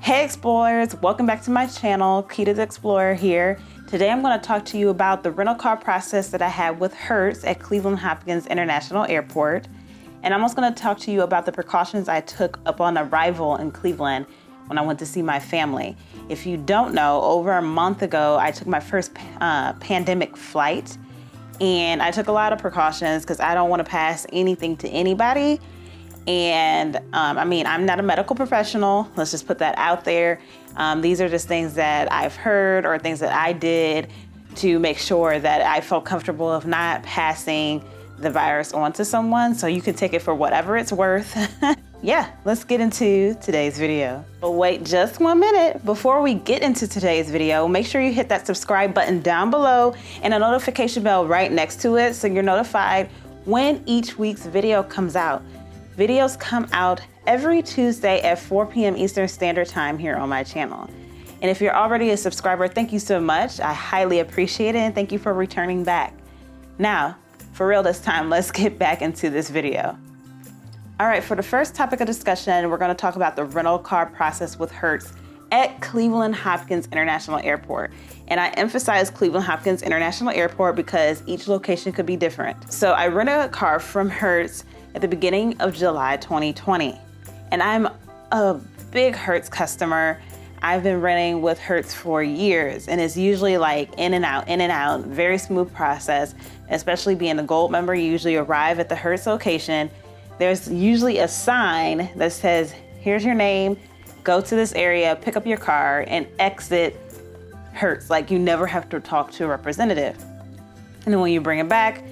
Hey Explorers, welcome back to my channel, Kita the Explorer here. Today I'm going to talk to you about the rental car process that I had with Hertz at Cleveland Hopkins International Airport. And I'm also going to talk to you about the precautions I took upon arrival in Cleveland when I went to see my family. If you don't know, over a month ago, I took my first pandemic flight, and I took a lot of precautions because I don't want to pass anything to anybody. And I'm not a medical professional. Let's just put that out there. These are just things that I've heard or things that I did to make sure that I felt comfortable of not passing the virus on to someone. So you can take it for whatever it's worth. Yeah, let's get into today's video. But wait just 1 minute. Before we get into today's video, make sure you hit that subscribe button down below and a notification bell right next to it so you're notified when each week's video comes out. Videos come out every Tuesday at 4 p.m. Eastern Standard Time here on my channel. And if you're already a subscriber, thank you so much. I highly appreciate it, and thank you for returning back. Now, for real this time, let's get back into this video. All right, for the first topic of discussion, we're going to talk about the rental car process with Hertz at Cleveland Hopkins International Airport. And I emphasize Cleveland Hopkins International Airport because each location could be different. So I rented a car from Hertz at the beginning of July 2020. And I'm a big Hertz customer. I've been renting with Hertz for years, and it's usually like in and out, very smooth process. Especially being a gold member, you usually arrive at the Hertz location. There's usually a sign that says, here's your name, go to this area, pick up your car, and exit Hertz. Like, you never have to talk to a representative. And then when you bring it back,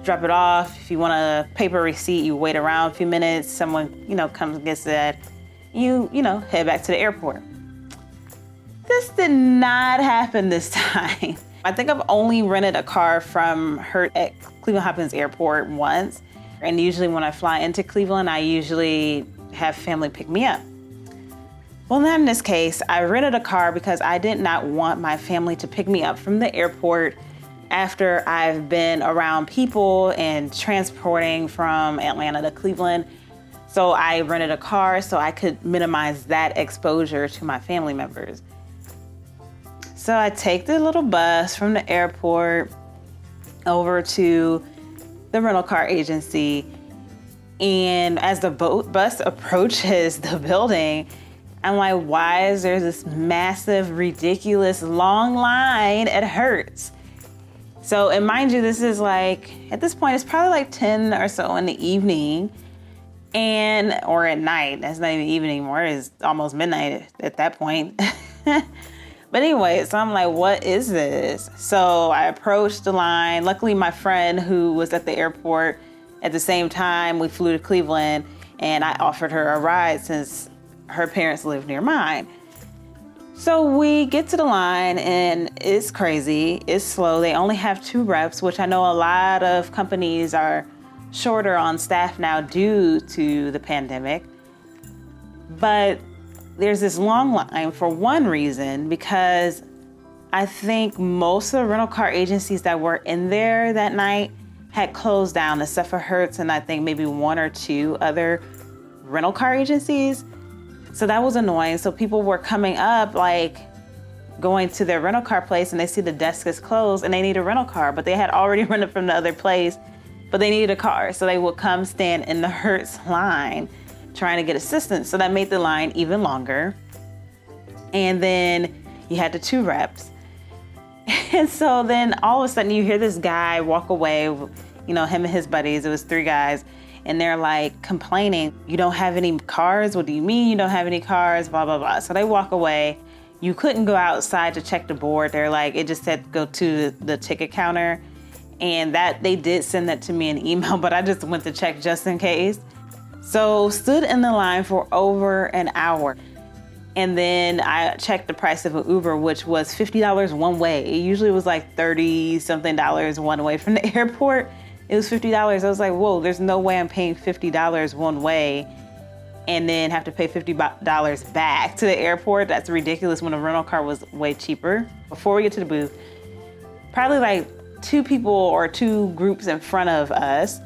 drop it off. If you want a paper receipt, you wait around a few minutes. Someone, comes and gets that. You head back to the airport. This did not happen this time. I think I've only rented a car from Hertz at Cleveland Hopkins Airport once. And usually when I fly into Cleveland, I usually have family pick me up. Well, not in this case. I rented a car because I did not want my family to pick me up from the airport after I've been around people and transporting from Atlanta to Cleveland. So I rented a car so I could minimize that exposure to my family members. So I take the little bus from the airport over to the rental car agency. And as the bus approaches the building, I'm like, why is there this massive, ridiculous, long line at Hertz? So, and mind you, this is like, at this point, it's probably like 10 or so in the evening or at night. That's not even evening anymore. It's almost midnight at that point. But anyway, so I'm like, what is this? So I approached the line. Luckily, my friend who was at the airport at the same time, we flew to Cleveland, and I offered her a ride since her parents live near mine. So we get to the line, and it's crazy. It's slow. They only have 2 reps, which I know a lot of companies are shorter on staff now due to the pandemic. But there's this long line for one reason, because I think most of the rental car agencies that were in there that night had closed down, except for Hertz and I think maybe 1 or 2 other rental car agencies. So that was annoying. So people were coming up, like going to their rental car place, and they see the desk is closed and they need a rental car, but they had already rented from the other place, but they needed a car. So they would come stand in the Hertz line trying to get assistance. So that made the line even longer. And then you had the 2 reps. And so then all of a sudden you hear this guy walk away, him and his buddies. It was 3 guys. And they're like complaining, you don't have any cars? What do you mean you don't have any cars? Blah, blah, blah. So they walk away. You couldn't go outside to check the board. They're like, it just said go to the ticket counter. And that they did send that to me in email, but I just went to check just in case. So stood in the line for over an hour. And then I checked the price of an Uber, which was $50 one way. It usually was like $30-something one way from the airport. It was $50. I was like, whoa, there's no way I'm paying $50 one way and then have to pay $50 back to the airport. That's ridiculous when a rental car was way cheaper. Before we get to the booth, probably like 2 people or 2 groups in front of us,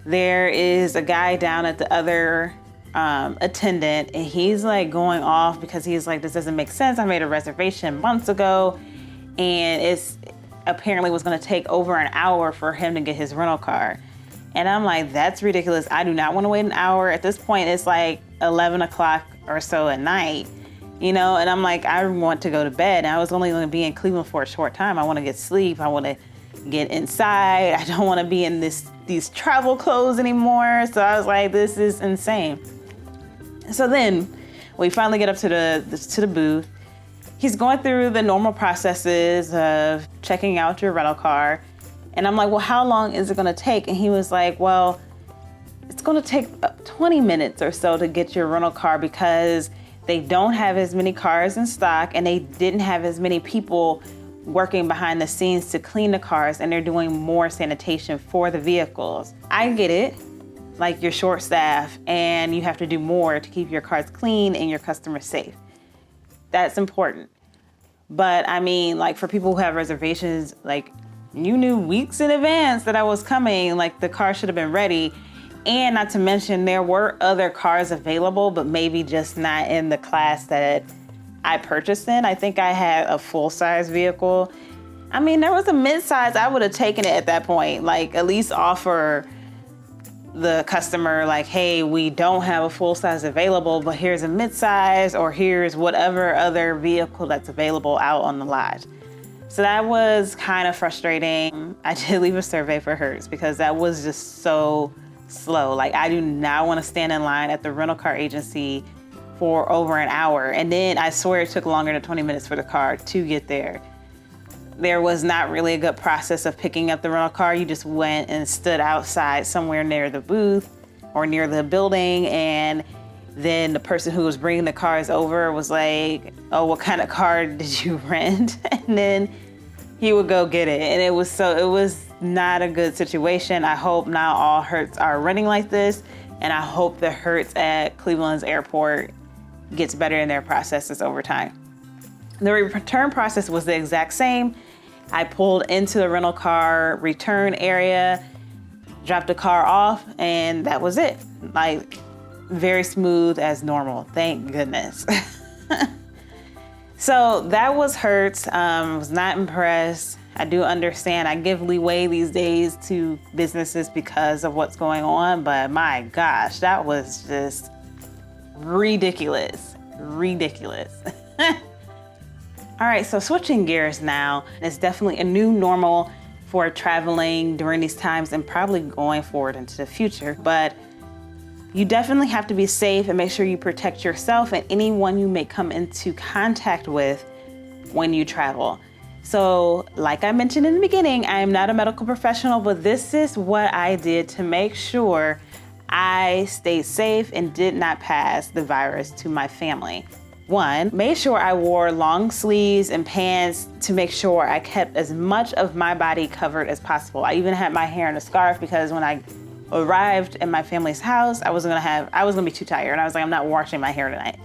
there is a guy down at the other attendant, and he's like going off because he's like, this doesn't make sense. I made a reservation months ago, and it's apparently was going to take over an hour for him to get his rental car. And I'm like, that's ridiculous. I do not want to wait an hour. At this point, it's like 11 o'clock or so at night, you know? And I'm like, I want to go to bed. And I was only going to be in Cleveland for a short time. I want to get sleep. I want to get inside. I don't want to be in these travel clothes anymore. So I was like, this is insane. So then we finally get up to the booth. He's going through the normal processes of checking out your rental car. And I'm like, well, how long is it going to take? And he was like, well, it's going to take 20 minutes or so to get your rental car because they don't have as many cars in stock and they didn't have as many people working behind the scenes to clean the cars, and they're doing more sanitation for the vehicles. I get it. Like, you're short staffed and you have to do more to keep your cars clean and your customers safe. That's important. But I mean, like, for people who have reservations, like, you knew weeks in advance that I was coming. Like, the car should have been ready. And not to mention, there were other cars available, but maybe just not in the class that I purchased in. I think I had a full-size vehicle. I mean, there was a mid-size. I would have taken it at that point. Like, at least offer the customer, like, hey, we don't have a full-size available, but here's a mid-size, or here's whatever other vehicle that's available out on the lot. So that was kind of frustrating. I did leave a survey for Hertz because that was just so slow. Like, I do not want to stand in line at the rental car agency for over an hour. And then I swear it took longer than 20 minutes for the car to get there. There was not really a good process of picking up the rental car. You just went and stood outside somewhere near the booth or near the building, and then the person who was bringing the cars over was like, oh, what kind of car did you rent? And then he would go get it. And it was not a good situation. I hope not all Hertz are running like this. And I hope the Hertz at Cleveland's airport gets better in their processes over time. The return process was the exact same. I pulled into the rental car return area, dropped the car off, and that was it. Like, very smooth as normal, thank goodness. So that was Hertz. Was not impressed. I do understand. I give leeway these days to businesses because of what's going on, but my gosh, that was just ridiculous. All right, so switching gears now. It's definitely a new normal for traveling during these times and probably going forward into the future, but you definitely have to be safe and make sure you protect yourself and anyone you may come into contact with when you travel. So, like I mentioned in the beginning, I am not a medical professional, but this is what I did to make sure I stayed safe and did not pass the virus to my family. 1, made sure I wore long sleeves and pants to make sure I kept as much of my body covered as possible. I even had my hair in a scarf because when I arrived at my family's house, I was gonna be too tired. And I was like, I'm not washing my hair tonight.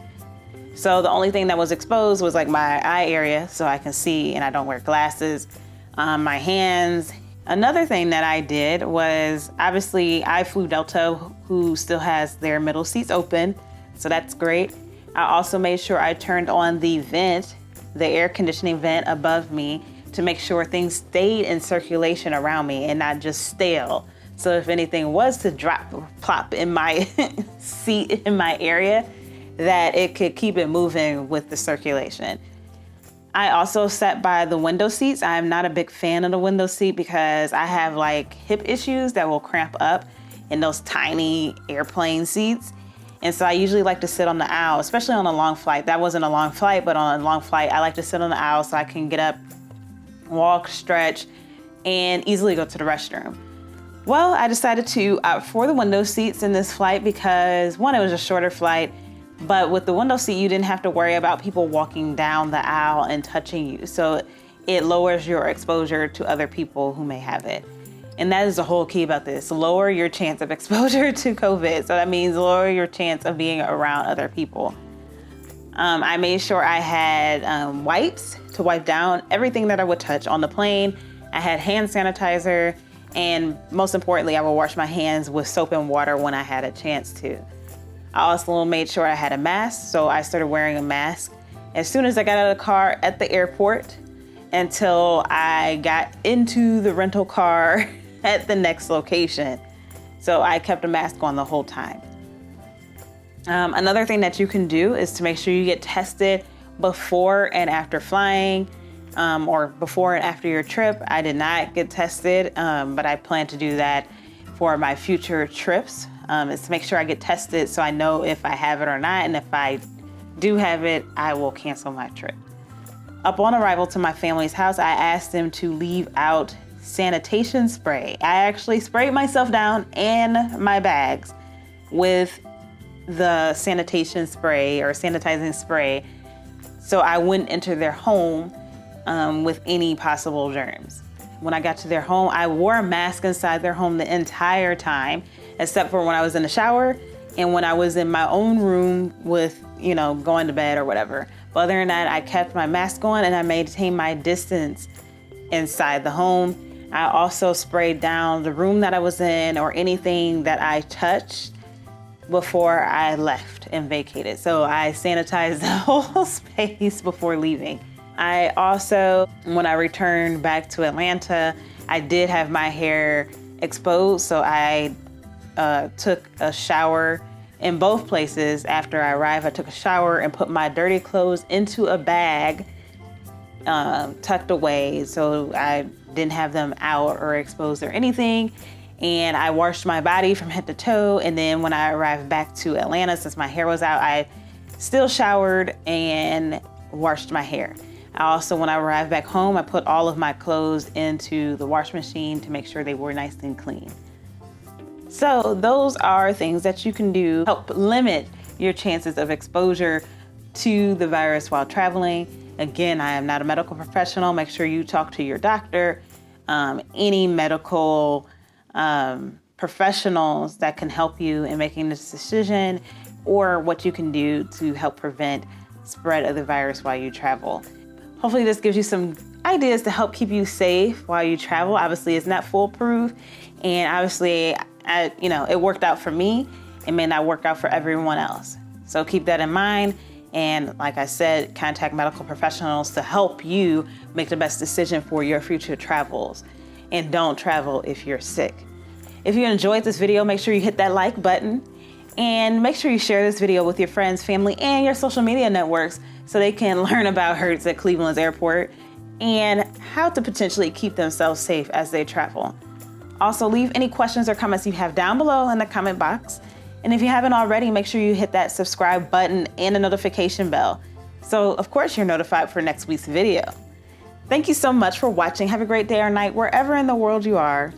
So the only thing that was exposed was like my eye area so I can see, and I don't wear glasses, my hands. Another thing that I did was, obviously I flew Delta, who still has their middle seats open. So that's great. I also made sure I turned on the vent, the air conditioning vent above me to make sure things stayed in circulation around me and not just stale. So if anything was to drop or plop in my seat in my area, that it could keep it moving with the circulation. I also sat by the window seats. I am not a big fan of the window seat because I have like hip issues that will cramp up in those tiny airplane seats. And so I usually like to sit on the aisle, especially on a long flight. That wasn't a long flight, but on a long flight, I like to sit on the aisle so I can get up, walk, stretch, and easily go to the restroom. Well, I decided to opt for the window seats in this flight because 1, it was a shorter flight, but with the window seat, you didn't have to worry about people walking down the aisle and touching you. So it lowers your exposure to other people who may have it. And that is the whole key about this. Lower your chance of exposure to COVID. So that means lower your chance of being around other people. I made sure I had wipes to wipe down everything that I would touch on the plane. I had hand sanitizer, and most importantly, I would wash my hands with soap and water when I had a chance to. I also made sure I had a mask, so I started wearing a mask as soon as I got out of the car at the airport until I got into the rental car at the next location. So I kept a mask on the whole time. Another thing that you can do is to make sure you get tested before and after flying, or before and after your trip. I did not get tested, but I plan to do that for my future trips. Is to make sure I get tested so I know if I have it or not, and if I do have it, I will cancel my trip. Upon arrival to my family's house, I asked them to leave out sanitation spray. I actually sprayed myself down and my bags with the sanitation spray or sanitizing spray so I wouldn't enter their home with any possible germs. When I got to their home, I wore a mask inside their home the entire time, except for when I was in the shower and when I was in my own room with, going to bed or whatever. But other than that, I kept my mask on and I maintained my distance inside the home. I also sprayed down the room that I was in or anything that I touched before I left and vacated. So I sanitized the whole space before leaving. I also, when I returned back to Atlanta, I did have my hair exposed, so I took a shower in both places. After I arrived, I took a shower and put my dirty clothes into a bag, tucked away, so I didn't have them out or exposed or anything. And I washed my body from head to toe, and then when I arrived back to Atlanta, since my hair was out, I still showered and washed my hair. I also, when I arrived back home, I put all of my clothes into the wash machine to make sure they were nice and clean. So those are things that you can do to help limit your chances of exposure to the virus while traveling. Again, I am not a medical professional. Make sure you talk to your doctor, any medical professionals that can help you in making this decision, or what you can do to help prevent spread of the virus while you travel. Hopefully this gives you some ideas to help keep you safe while you travel. Obviously, it's not foolproof, and obviously, it worked out for me. It may not work out for everyone else. So keep that in mind. And like I said, contact medical professionals to help you make the best decision for your future travels. And don't travel if you're sick. If you enjoyed this video, make sure you hit that like button, and make sure you share this video with your friends, family, and your social media networks so they can learn about Hertz at Cleveland's airport and how to potentially keep themselves safe as they travel. Also, leave any questions or comments you have down below in the comment box. And if you haven't already, make sure you hit that subscribe button and the notification bell, so of course you're notified for next week's video. Thank you so much for watching. Have a great day or night wherever in the world you are.